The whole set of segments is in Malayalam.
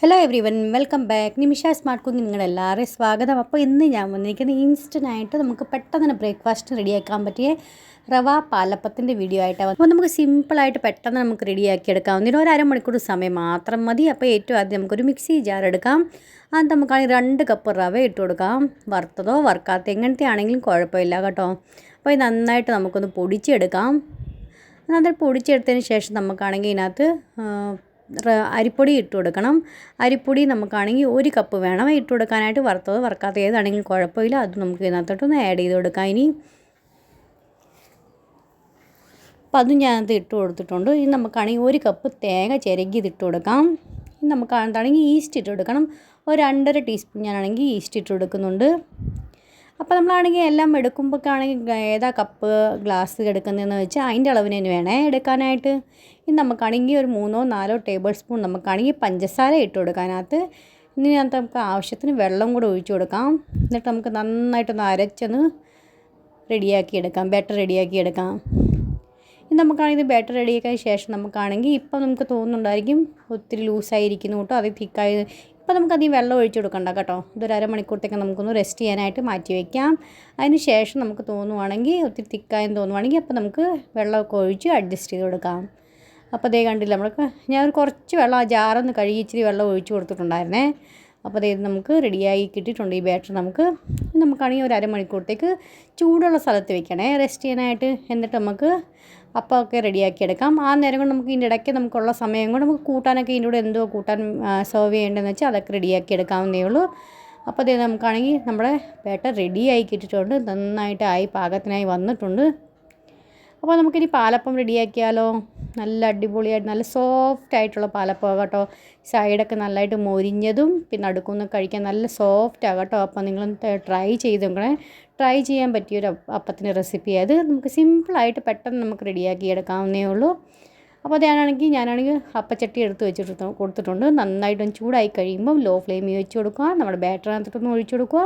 Hello everyone, welcome back. Nimisha smart cooking നിങ്ങളെല്ലാവരെയും സ്വാഗതം. അപ്പോൾ ഇന്ന് ഞാൻ വന്നിരിക്കുന്നത് ഇൻസ്റ്റൻ്റായിട്ട് നമുക്ക് പെട്ടെന്ന് ബ്രേക്ക്ഫാസ്റ്റ് റെഡിയാക്കാൻ പറ്റിയ റവ പാലപ്പത്തിൻ്റെ വീഡിയോ ആയിട്ടാണ്. അപ്പോൾ നമുക്ക് സിമ്പിളായിട്ട് പെട്ടെന്ന് നമുക്ക് റെഡിയാക്കി എടുക്കാം. ഇതിന് ഒരു അരമണിക്കൂർ സമയം മാത്രം മതി. അപ്പോൾ ഏറ്റവും ആദ്യം നമുക്കൊരു മിക്സി ജാർ എടുക്കാം. അത് നമുക്കാണെങ്കിൽ 2 കപ്പ് റവ ഇട്ട് കൊടുക്കാം. വറുത്തതോ വറുക്കാത്ത എങ്ങനത്തെ ആണെങ്കിലും കുഴപ്പമില്ല കേട്ടോ. അപ്പോൾ ഇത് നന്നായിട്ട് നമുക്കൊന്ന് പൊടിച്ചെടുക്കാം. നന്നായിട്ട് പൊടിച്ചെടുത്തതിന് ശേഷം നമുക്കാണെങ്കിൽ ഇതിനകത്ത് അരിപ്പൊടി ഇട്ട് കൊടുക്കണം. അരിപ്പൊടി നമുക്കാണെങ്കിൽ 1 കപ്പ് വേണം ഇട്ട് കൊടുക്കാനായിട്ട്. വറുത്തത് വറുക്കാത്ത ഏതാണെങ്കിലും കുഴപ്പമില്ല. അത് നമുക്ക് ഇതിനകത്തോട്ടൊന്ന് ആഡ് ചെയ്ത് കൊടുക്കാം. ഇനി അപ്പം അതും ഞാനത് ഇട്ട് കൊടുത്തിട്ടുണ്ട്. ഇനി നമുക്കാണെങ്കിൽ 1 കപ്പ് തേങ്ങ ചിരകി ഇതിട്ട് കൊടുക്കാം. ഇനി നമുക്കാണെങ്കിൽ ഈസ്റ്റ് ഇട്ട് കൊടുക്കണം. ഒരു 2.5 ടീസ്പൂൺ ഞാനാണെങ്കിൽ ഈസ്റ്റ് ഇട്ട് കൊടുക്കുന്നുണ്ട്. അപ്പോൾ നമ്മളാണെങ്കിൽ എല്ലാം എടുക്കുമ്പോഴാണെങ്കിൽ ഏതാ കപ്പ് ഗ്ലാസ് എടുക്കുന്നതെന്ന് വെച്ചാൽ അതിൻ്റെ അളവിന് തന്നെ വേണേ എടുക്കാനായിട്ട്. ഇനി നമുക്കാണെങ്കിൽ ഒരു 3-4 ടേബിൾ സ്പൂൺ നമുക്കാണെങ്കിൽ പഞ്ചസാര ഇട്ട് കൊടുക്കാനകത്ത്. ഇതിനകത്ത് നമുക്ക് ആവശ്യത്തിന് വെള്ളം കൂടെ ഒഴിച്ചു കൊടുക്കാം. എന്നിട്ട് നമുക്ക് നന്നായിട്ടൊന്ന് അരച്ചൊന്ന് റെഡിയാക്കി എടുക്കാം, ബാറ്റർ റെഡിയാക്കി എടുക്കാം. ഇനി നമുക്കാണെങ്കിൽ ബാറ്റർ റെഡിയാക്കിയ ശേഷം നമുക്കാണെങ്കിൽ ഇപ്പം നമുക്ക് തോന്നുന്നുണ്ടായിരിക്കും ഒത്തിരി ലൂസായിരിക്കുന്നു കേട്ടോ, അത് തിക്കായി. അപ്പോൾ നമുക്കധികം വെള്ളം ഒഴിച്ചു കൊടുക്കണ്ട കേട്ടോ. ഇതൊരു അരമണിക്കൂറത്തേക്ക് നമുക്കൊന്ന് റെസ്റ്റ് ചെയ്യാനായിട്ട് മാറ്റി വയ്ക്കാം. അതിന് ശേഷം നമുക്ക് തോന്നുവാണെങ്കിൽ ഒത്തിരി തിക്കായെന്ന് തോന്നുവാണെങ്കിൽ അപ്പോൾ നമുക്ക് വെള്ളമൊക്കെ ഒഴിച്ച് അഡ്ജസ്റ്റ് ചെയ്ത് കൊടുക്കാം. അപ്പോൾ അതേ കണ്ടില്ല, ഞാൻ കുറച്ച് വെള്ളം ആ ജാറൊന്ന് കഴുകി ഇച്ചിരി വെള്ളം ഒഴിച്ച് കൊടുത്തിട്ടുണ്ടായിരുന്നേ. അപ്പോൾ അതേ നമുക്ക് റെഡിയായി കിട്ടിയിട്ടുണ്ട് ഈ ബാറ്റർ. നമുക്കാണെങ്കിൽ ഒരു അരമണിക്കൂറത്തേക്ക് ചൂടുള്ള സ്ഥലത്ത് വെക്കണേ റെസ്റ്റ് ചെയ്യാനായിട്ട്. എന്നിട്ട് നമുക്ക് അപ്പമൊക്കെ റെഡിയാക്കി എടുക്കാം. ആ നേരം കൊണ്ട് നമുക്ക് ഇതിൻ്റെ ഇടയ്ക്ക് നമുക്കുള്ള സമയം കൊണ്ട് നമുക്ക് കൂട്ടാനൊക്കെ ഇതിൻ്റെ കൂടെ എന്തോ കൂട്ടാൻ സെർവ് ചെയ്യേണ്ടതെന്ന് വെച്ചാൽ അതൊക്കെ റെഡിയാക്കി എടുക്കാവുന്നേ ഉള്ളൂ. അപ്പോൾ അതേ നമുക്കാണെങ്കിൽ നമ്മുടെ ബാറ്റർ റെഡിയായി കിട്ടിയിട്ടുണ്ട്, നന്നായിട്ടായി പാകത്തിനായി വന്നിട്ടുണ്ട്. അപ്പോൾ നമുക്കിനി പാലപ്പം റെഡിയാക്കിയാലോ. നല്ല അടിപൊളിയായിട്ട് നല്ല സോഫ്റ്റ് ആയിട്ടുള്ള പാലപ്പം കേട്ടോ. സൈഡൊക്കെ നല്ലതായിട്ട് മൊരിഞ്ഞതും പിന്നെ അടുക്കൊന്ന് കഴിക്കാൻ നല്ല സോഫ്റ്റ് ആകും കേട്ടോ. അപ്പോൾ നിങ്ങളൊന്ന് ട്രൈ ചെയ്ത് നോക്കണേ. ട്രൈ ചെയ്യാൻ പറ്റിയൊരു അപ്പത്തിൻ്റെ റെസിപ്പി അത്. നമുക്ക് സിമ്പിളായിട്ട് പെട്ടെന്ന് നമുക്ക് റെഡിയാക്കി എടുക്കാവുന്നേ ഉള്ളൂ. അപ്പോൾ ഞാനാണെങ്കിൽ അപ്പച്ചട്ടി എടുത്ത് കൊടുത്തിട്ടുണ്ട്. നന്നായിട്ടൊന്ന് ചൂടായി കഴിയുമ്പോൾ ലോ ഫ്ലെയിമിൽ വെച്ച് കൊടുക്കുക. നമ്മുടെ ബാറ്ററിനകത്തോട്ടൊന്ന് ഒഴിച്ചു കൊടുക്കുക.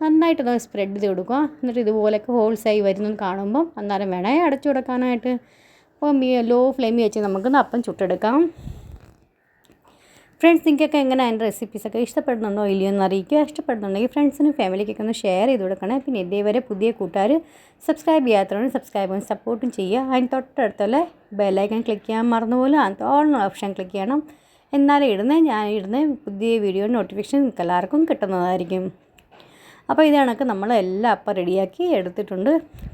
നന്നായിട്ടൊന്ന് സ്പ്രെഡ് ചെയ്ത് കൊടുക്കുക. എന്നിട്ട് ഇതുപോലെയൊക്കെ ഹോൾസായി വരുന്നത് കാണുമ്പം അന്നേരം വേണേ അടച്ചു കൊടുക്കാനായിട്ട്. അപ്പോൾ ലോ ഫ്ലെയിമിൽ വെച്ച് നമുക്കൊന്ന് അപ്പം ചുട്ടെടുക്കാം. ഫ്രണ്ട്സ്, നിങ്ങൾക്കൊക്കെ എങ്ങനെ അതിൻ്റെ റെസിപ്പീസൊക്കെ ഇഷ്ടപ്പെടുന്നുണ്ടോ ഇല്ലയോ എന്ന് അറിയിക്കുക. ഇഷ്ടപ്പെടുന്നുണ്ടെങ്കിൽ ഫ്രണ്ട്സിനും ഫാമിലിക്കൊക്കെ ഒന്ന് ഷെയർ ചെയ്ത് കൊടുക്കണേ. പിന്നെ ഇതേവരെ പുതിയ കൂട്ടുകാർ സബ്സ്ക്രൈബ് ചെയ്യാത്തവരും സബ്സ്ക്രൈബും സപ്പോർട്ടും ചെയ്യുക. അതിന് തൊട്ടടുത്തുള്ള ബെല്ലൈക്കൺ ക്ലിക്ക് ചെയ്യാൻ മറന്നുപോലും അതിന് ഓൾ ഓപ്ഷൻ ക്ലിക്ക് ചെയ്യണം. എന്നാലേ ഞാൻ ഇടുന്ന പുതിയ വീഡിയോ നോട്ടിഫിക്കേഷൻ നിങ്ങൾക്ക് എല്ലാവർക്കും കിട്ടുന്നതായിരിക്കും. അപ്പോൾ ഇതാണൊക്കെ നമ്മൾ എല്ലാം അപ്പം റെഡിയാക്കി എടുത്തിട്ടുണ്ട്.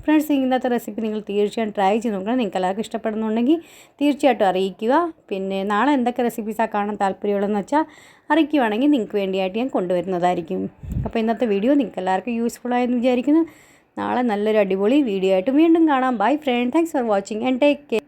ഫ്രണ്ട്സ്, ഇന്നത്തെ റെസിപ്പി നിങ്ങൾ തീർച്ചയായും ട്രൈ ചെയ്ത് നോക്കണം. നിങ്ങൾക്ക് എല്ലാവർക്കും ഇഷ്ടപ്പെടുന്നുണ്ടെങ്കിൽ തീർച്ചയായിട്ടും അറിയിക്കുക. പിന്നെ നാളെ എന്തൊക്കെ റെസിപ്പീസാണ് കാണാൻ താല്പര്യമുള്ളതെന്ന് വെച്ചാൽ അറിയിക്കുകയാണെങ്കിൽ നിങ്ങൾക്ക് വേണ്ടിയായിട്ട് ഞാൻ കൊണ്ടുവരുന്നതായിരിക്കും. അപ്പോൾ ഇന്നത്തെ വീഡിയോ നിങ്ങൾക്ക് എല്ലാവർക്കും യൂസ്ഫുള്ളായെന്ന് വിചാരിക്കുന്നു. നാളെ നല്ലൊരു അടിപൊളി വീഡിയോ ആയിട്ട് വീണ്ടും കാണാം. Bye friend, thanks for watching and take care.